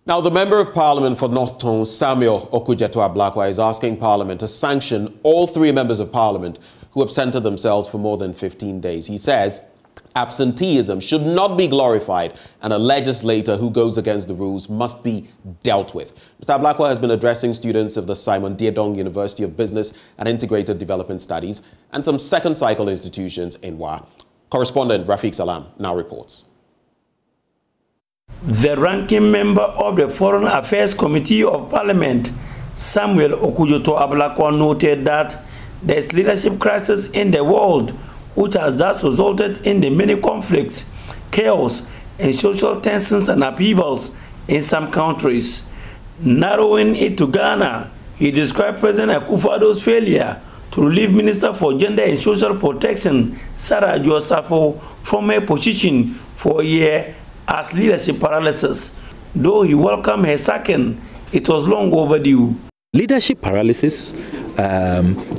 Now, the Member of Parliament for North Tongue, Samuel Okujeto Ablakwa, is asking Parliament to sanction all 3 members of Parliament who absented themselves for more than 15 days. He says absenteeism should not be glorified and a legislator who goes against the rules must be dealt with. Mr. Ablakwa has been addressing students of the Simon Diedong University of Business and Integrated Development Studies and some second cycle institutions in Wa. Correspondent Rafiq Salam now reports. The ranking member of the Foreign Affairs Committee of Parliament, Samuel Okujeto Ablakwa, noted that there is leadership crisis in the world, which has thus resulted in the many conflicts, chaos, and social tensions and upheavals in some countries. Narrowing it to Ghana, he described President Akufo-Addo's failure to relieve Minister for Gender and Social Protection, Sarah Josafo, from her position for a year as leadership paralysis. Though he welcomed her sacking, it was long overdue. Leadership paralysis,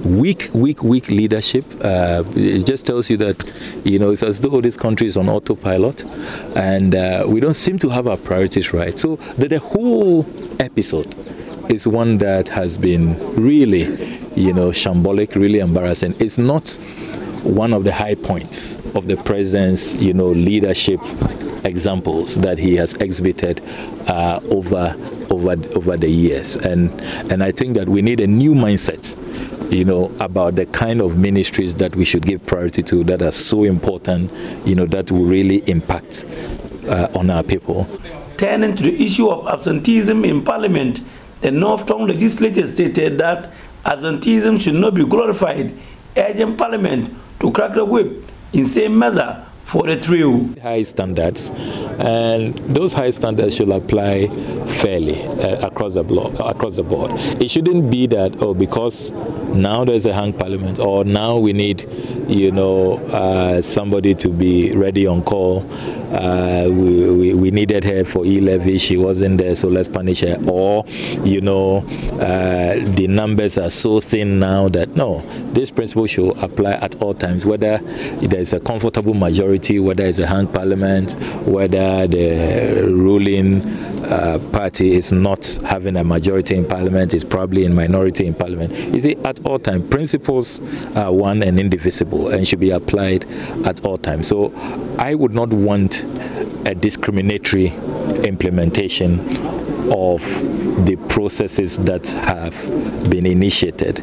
weak leadership. It just tells you that, it's as though this country is on autopilot and we don't seem to have our priorities right. So the whole episode is one that has been really, shambolic, really embarrassing. It's not one of the high points of the president's, leadership examples that he has exhibited over the years, and I think that we need a new mindset, about the kind of ministries that we should give priority to, that are so important, that will really impact on our people. Turning to the issue of absenteeism in Parliament, the North Tongue legislature stated that absenteeism should not be glorified, urging Parliament to crack the whip in same measure for the trio. High standards, and those high standards should apply fairly across the board. It shouldn't be that, because now there's a hung parliament, or now we need, somebody to be ready on call. We needed her for E-levy, she wasn't there, so let's punish her. Or, the numbers are so thin now that no, this principle should apply at all times, whether there's a comfortable majority, whether it's a hung parliament, whether the ruling party is not having a majority in parliament, is probably in minority in parliament. You see, at all times, principles are one and indivisible and should be applied at all times. So I would not want a discriminatory implementation of the processes that have been initiated.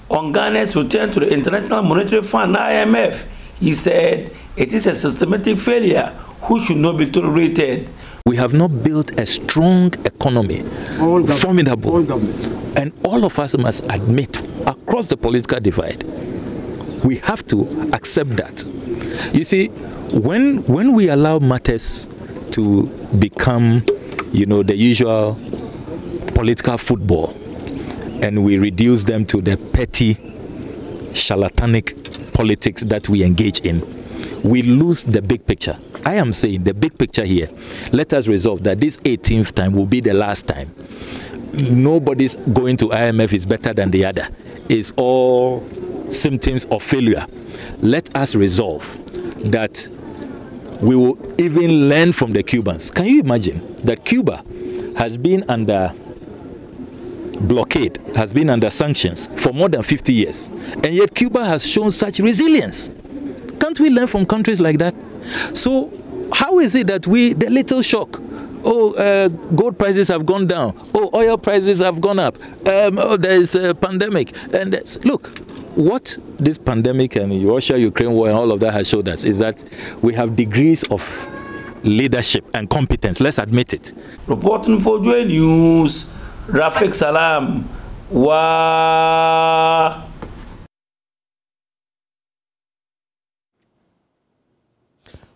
On Ghana's return to the International Monetary Fund, IMF, he said it is a systematic failure which should not be tolerated. We have not built a strong economy, formidable, and all of us must admit, across the political divide, we have to accept that. You see, when we allow matters to become, the usual political football, and we reduce them to the petty, charlatanic politics that we engage in, we lose the big picture. I am saying the big picture here. Let us resolve that this 18th time will be the last time. Nobody's going to IMF is better than the other. It's all symptoms of failure. Let us resolve that we will even learn from the Cubans. Can you imagine that Cuba has been under blockade, has been under sanctions for more than 50 years, and yet Cuba has shown such resilience? Can't we learn from countries like that? So how is it that the little shock, gold prices have gone down, oil prices have gone up, there is a pandemic, and look, what this pandemic and Russia-Ukraine war and all of that has showed us is that we have degrees of leadership and competence. Let's admit it. Reporting for JoyNews, Rafiq Salam. Wow.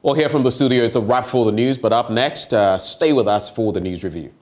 Well, here from the studio, it's a wrap for the news, but up next, stay with us for the news review.